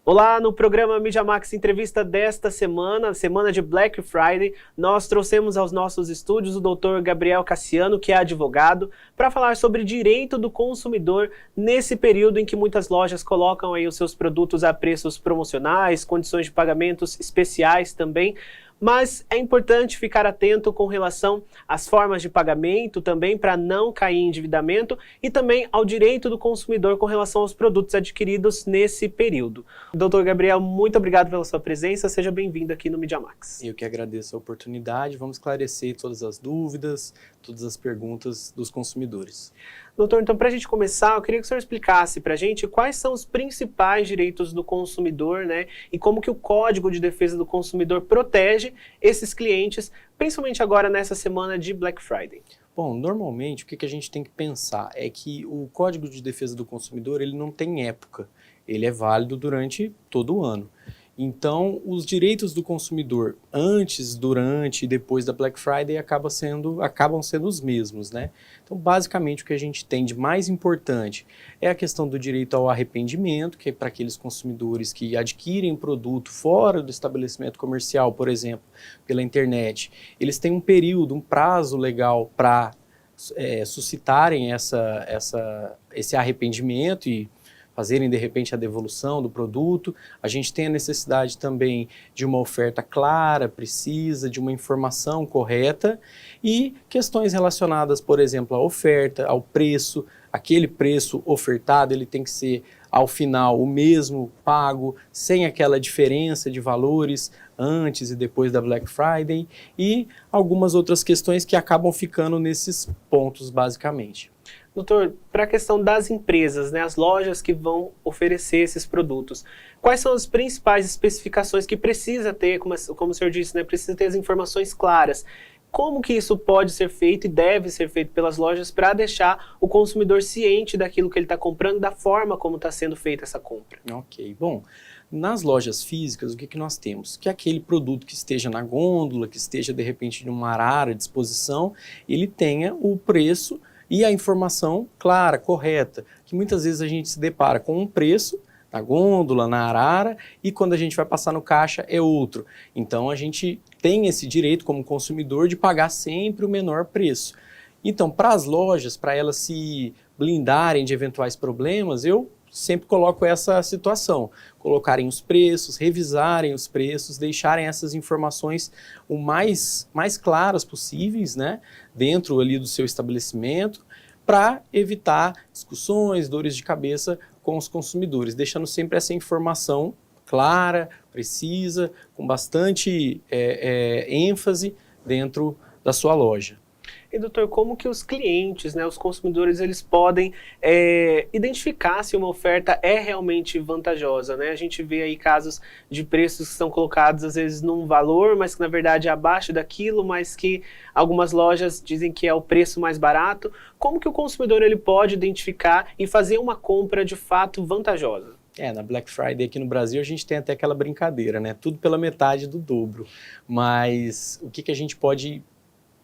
Olá, no programa Mídia Max Entrevista desta semana, semana de Black Friday, nós trouxemos aos nossos estúdios o Dr. Gabriel Cassiano, que é advogado, para falar sobre direito do consumidor nesse período em que muitas lojas colocam aí os seus produtos a preços promocionais, condições de pagamentos especiais também. Mas é importante ficar atento com relação às formas de pagamento também para não cair em endividamento e também ao direito do consumidor com relação aos produtos adquiridos nesse período. Doutor Gabriel, muito obrigado pela sua presença, seja bem-vindo aqui no Mídia Max. Eu que agradeço a oportunidade, vamos esclarecer todas as dúvidas, todas as perguntas dos consumidores. Doutor, então para a gente começar, eu queria que o senhor explicasse para a gente quais são os principais direitos do consumidor, né? E como que o Código de Defesa do Consumidor protege esses clientes, principalmente agora nessa semana de Black Friday. Bom, normalmente o que a gente tem que pensar é que o Código de Defesa do Consumidor ele não tem época, ele é válido durante todo o ano. Então, os direitos do consumidor antes, durante e depois da Black Friday acabam sendo os mesmos, né? Então, basicamente, o que a gente tem de mais importante é a questão do direito ao arrependimento, que é para aqueles consumidores que adquirem produto fora do estabelecimento comercial, por exemplo, pela internet. Eles têm um período, um prazo legal para suscitarem esse arrependimento e fazerem, de repente, a devolução do produto. A gente tem a necessidade também de uma oferta clara, precisa, de uma informação correta e questões relacionadas, por exemplo, à oferta, ao preço. Aquele preço ofertado, ele tem que ser, ao final, o mesmo pago, sem aquela diferença de valores antes e depois da Black Friday e algumas outras questões que acabam ficando nesses pontos, basicamente. Doutor, para a questão das empresas, né, as lojas que vão oferecer esses produtos, quais são as principais especificações que precisa ter, como o senhor disse, né, precisa ter as informações claras? Como que isso pode ser feito e deve ser feito pelas lojas para deixar o consumidor ciente daquilo que ele está comprando, da forma como está sendo feita essa compra? Ok, bom, nas lojas físicas o que nós temos? Que aquele produto que esteja na gôndola, que esteja de repente numa arara de exposição, ele tenha o preço e a informação clara, correta, que muitas vezes a gente se depara com um preço na gôndola, na arara, e quando a gente vai passar no caixa é outro. Então a gente tem esse direito como consumidor de pagar sempre o menor preço. Então, para as lojas, para elas se blindarem de eventuais problemas, eu sempre coloco essa situação, colocarem os preços, revisarem os preços, deixarem essas informações o mais claras possíveis, né, dentro ali do seu estabelecimento, para evitar discussões, dores de cabeça com os consumidores, deixando sempre essa informação clara, precisa, com bastante ênfase dentro da sua loja. E doutor, como que os clientes, né, os consumidores, eles podem identificar se uma oferta é realmente vantajosa, né? A gente vê aí casos de preços que são colocados às vezes num valor, mas que na verdade é abaixo daquilo, mas que algumas lojas dizem que é o preço mais barato. Como que o consumidor ele pode identificar e fazer uma compra de fato vantajosa? Na Black Friday aqui no Brasil a gente tem até aquela brincadeira, né? Tudo pela metade do dobro. Mas o que a gente pode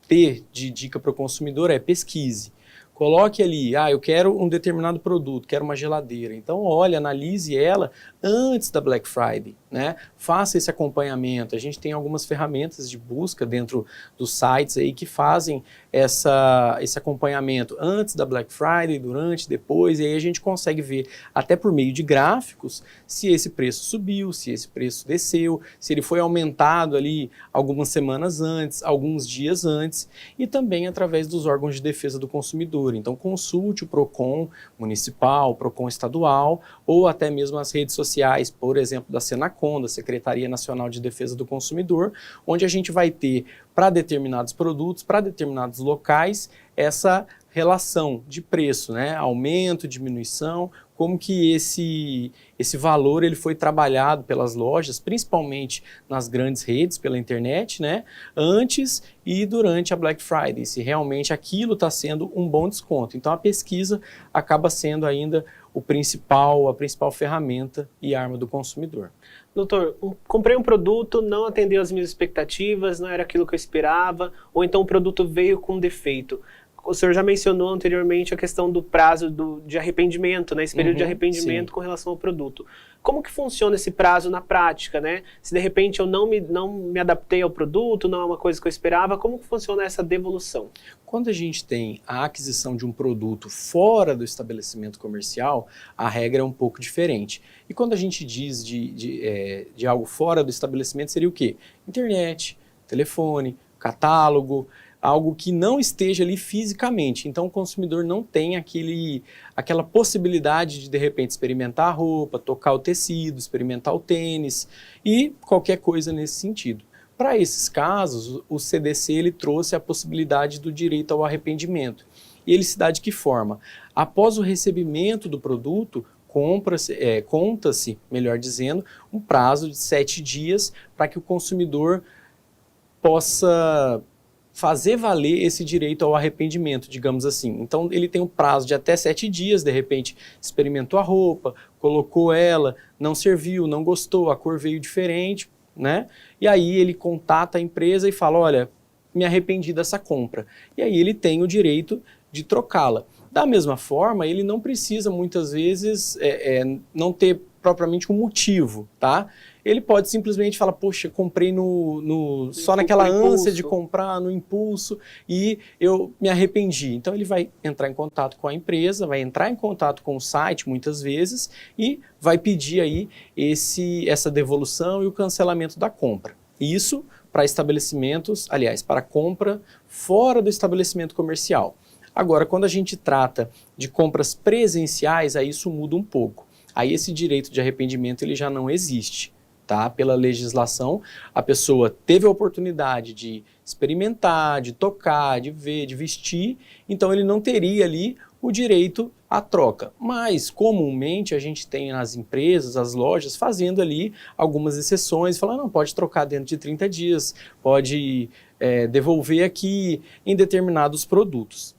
ter de dica para o consumidor é pesquise. Coloque ali, eu quero um determinado produto, quero uma geladeira. Então, olhe, analise ela antes da Black Friday, né? Faça esse acompanhamento. A gente tem algumas ferramentas de busca dentro dos sites aí que fazem esse acompanhamento antes da Black Friday, durante, depois, e aí a gente consegue ver, até por meio de gráficos, se esse preço subiu, se esse preço desceu, se ele foi aumentado ali algumas semanas antes, alguns dias antes, e também através dos órgãos de defesa do consumidor. Então, consulte o PROCON municipal, o PROCON estadual, ou até mesmo as redes sociais, por exemplo, da Senacon, da Secretaria Nacional de Defesa do Consumidor, onde a gente vai ter, para determinados produtos, para determinados locais, essa relação de preço, né? Aumento, diminuição, como que esse valor ele foi trabalhado pelas lojas, principalmente nas grandes redes, pela internet, né? Antes e durante a Black Friday, se realmente aquilo está sendo um bom desconto. Então a pesquisa acaba sendo ainda a principal ferramenta e arma do consumidor. Doutor, comprei um produto, não atendeu às minhas expectativas, não era aquilo que eu esperava, ou então o produto veio com defeito. o senhor já mencionou anteriormente a questão do prazo de arrependimento, né? Esse período de arrependimento sim. com relação ao produto. Como que funciona esse prazo na prática, né? Se de repente eu não me adaptei ao produto, não é uma coisa que eu esperava, como que funciona essa devolução? Quando a gente tem a aquisição de um produto fora do estabelecimento comercial, a regra é um pouco diferente. E quando a gente diz de algo fora do estabelecimento, seria o quê? Internet, telefone, catálogo, algo que não esteja ali fisicamente. Então o consumidor não tem aquela possibilidade de repente experimentar a roupa, tocar o tecido, experimentar o tênis e qualquer coisa nesse sentido. Para esses casos, o CDC ele trouxe a possibilidade do direito ao arrependimento. E ele se dá de que forma? Após o recebimento do produto, conta-se, melhor dizendo, um prazo de 7 dias para que o consumidor possa fazer valer esse direito ao arrependimento, digamos assim. Então ele tem um prazo de até 7 dias, de repente experimentou a roupa, colocou ela, não serviu, não gostou, a cor veio diferente, né? E aí ele contata a empresa e fala, olha, me arrependi dessa compra. E aí ele tem o direito de trocá-la. Da mesma forma, ele não precisa muitas vezes não ter propriamente um motivo, tá? Ele pode simplesmente falar, poxa, comprei só naquela ânsia de comprar, no impulso, e eu me arrependi. Então ele vai entrar em contato com a empresa, vai entrar em contato com o site muitas vezes e vai pedir aí essa devolução e o cancelamento da compra. Isso para estabelecimentos, aliás, para compra fora do estabelecimento comercial. Agora, quando a gente trata de compras presenciais, aí isso muda um pouco. Aí esse direito de arrependimento ele já não existe, tá? Pela legislação, a pessoa teve a oportunidade de experimentar, de tocar, de ver, de vestir, então ele não teria ali o direito à troca. Mas, comumente, a gente tem nas empresas, as lojas, fazendo ali algumas exceções, falando, não, pode trocar dentro de 30 dias, pode devolver aqui em determinados produtos.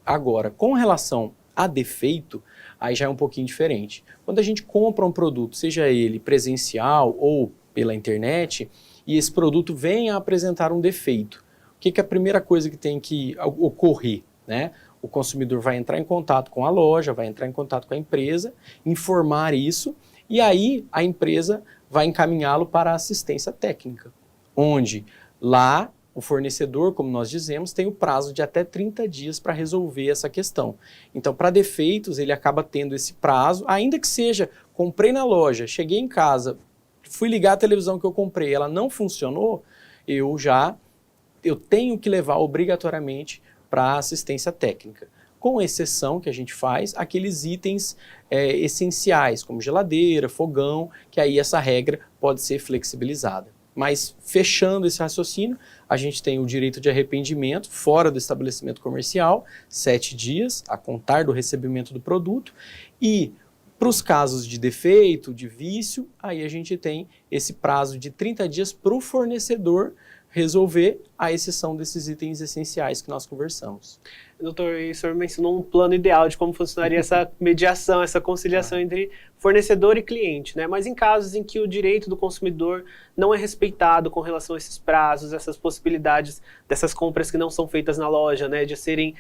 Agora, com relação a defeito, aí já é um pouquinho diferente. Quando a gente compra um produto, seja ele presencial ou pela internet, e esse produto vem a apresentar um defeito, o que é a primeira coisa que tem que ocorrer, né? O consumidor vai entrar em contato com a loja, vai entrar em contato com a empresa, informar isso, e aí a empresa vai encaminhá-lo para a assistência técnica, onde lá o fornecedor, como nós dizemos, tem o prazo de até 30 dias para resolver essa questão. Então, para defeitos, ele acaba tendo esse prazo, ainda que seja, comprei na loja, cheguei em casa, fui ligar a televisão que eu comprei, ela não funcionou, eu tenho que levar obrigatoriamente para a assistência técnica. Com exceção que a gente faz, aqueles itens essenciais, como geladeira, fogão, que aí essa regra pode ser flexibilizada. Mas, fechando esse raciocínio, a gente tem o direito de arrependimento fora do estabelecimento comercial, 7 dias, a contar do recebimento do produto, e para os casos de defeito, de vício, aí a gente tem esse prazo de 30 dias para o fornecedor resolver, à exceção desses itens essenciais que nós conversamos. Doutor, o senhor mencionou um plano ideal de como funcionaria essa mediação, essa conciliação entre fornecedor e cliente, né? Mas em casos em que o direito do consumidor não é respeitado com relação a esses prazos, essas possibilidades dessas compras que não são feitas na loja, né? De serem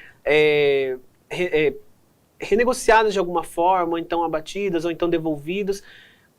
renegociadas de alguma forma, ou então abatidas, ou então devolvidas,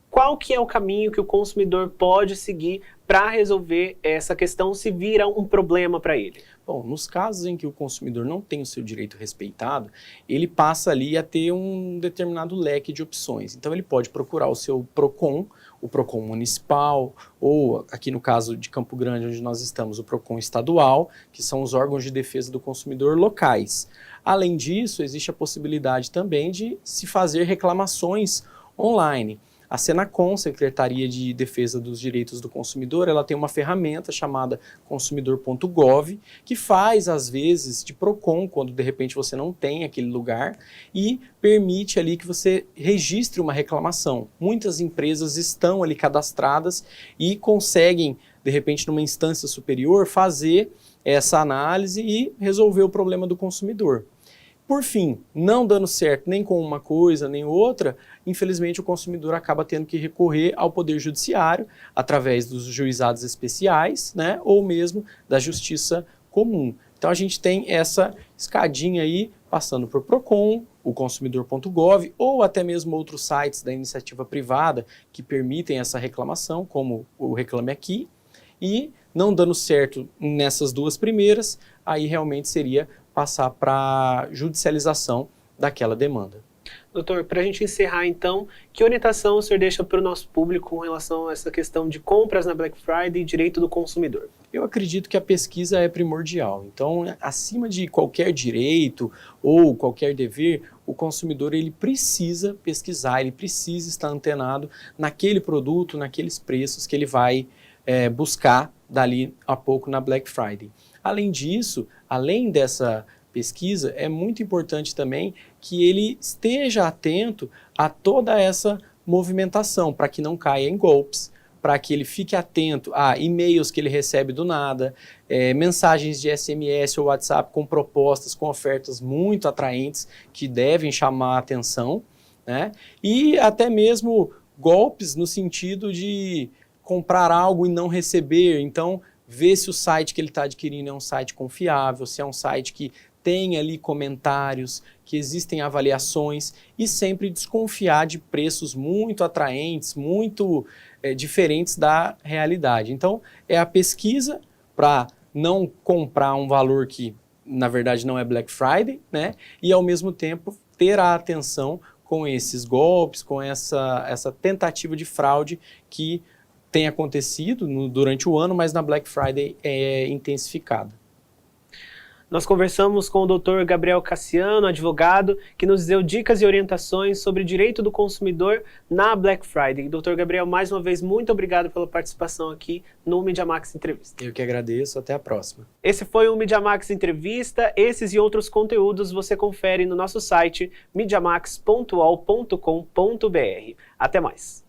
qual que é o caminho que o consumidor pode seguir para resolver essa questão se vira um problema para ele? Bom, nos casos em que o consumidor não tem o seu direito respeitado, ele passa ali a ter um determinado leque de opções. Então ele pode procurar o seu PROCON, o PROCON municipal, ou aqui no caso de Campo Grande, onde nós estamos, o PROCON estadual, que são os órgãos de defesa do consumidor locais. Além disso, existe a possibilidade também de se fazer reclamações online. A Senacom, Secretaria de Defesa dos Direitos do Consumidor, ela tem uma ferramenta chamada consumidor.gov, que faz, às vezes, de PROCON, quando de repente você não tem aquele lugar, e permite ali que você registre uma reclamação. Muitas empresas estão ali cadastradas e conseguem, de repente, numa instância superior, fazer essa análise e resolver o problema do consumidor. Por fim, não dando certo nem com uma coisa nem outra, infelizmente o consumidor acaba tendo que recorrer ao Poder Judiciário através dos juizados especiais, né, ou mesmo da Justiça Comum. Então a gente tem essa escadinha aí, passando por Procon, o consumidor.gov, ou até mesmo outros sites da iniciativa privada que permitem essa reclamação, como o Reclame Aqui, e não dando certo nessas duas primeiras, aí realmente seria passar para judicialização daquela demanda. Doutor, para a gente encerrar então, que orientação o senhor deixa para o nosso público com relação a essa questão de compras na Black Friday e direito do consumidor? Eu acredito que a pesquisa é primordial. Então, acima de qualquer direito ou qualquer dever, o consumidor ele precisa pesquisar, ele precisa estar antenado naquele produto, naqueles preços que ele vai buscar dali a pouco na Black Friday. Além disso, além dessa pesquisa, é muito importante também que ele esteja atento a toda essa movimentação, para que não caia em golpes, para que ele fique atento a e-mails que ele recebe do nada, mensagens de SMS ou WhatsApp com propostas, com ofertas muito atraentes que devem chamar a atenção, né? E até mesmo golpes no sentido de comprar algo e não receber. Então, ver se o site que ele está adquirindo é um site confiável, se é um site que tem ali comentários, que existem avaliações, e sempre desconfiar de preços muito atraentes, muito diferentes da realidade. Então, é a pesquisa para não comprar um valor que, na verdade, não é Black Friday, né? E, ao mesmo tempo, ter a atenção com esses golpes, com essa tentativa de fraude que tem acontecido durante o ano, mas na Black Friday é intensificada. Nós conversamos com o Dr. Gabriel Cassiano, advogado, que nos deu dicas e orientações sobre direito do consumidor na Black Friday. Dr. Gabriel, mais uma vez, muito obrigado pela participação aqui no Media Max Entrevista. Eu que agradeço, até a próxima. Esse foi o Media Max Entrevista. Esses e outros conteúdos você confere no nosso site mediamax.ol.com.br. Até mais.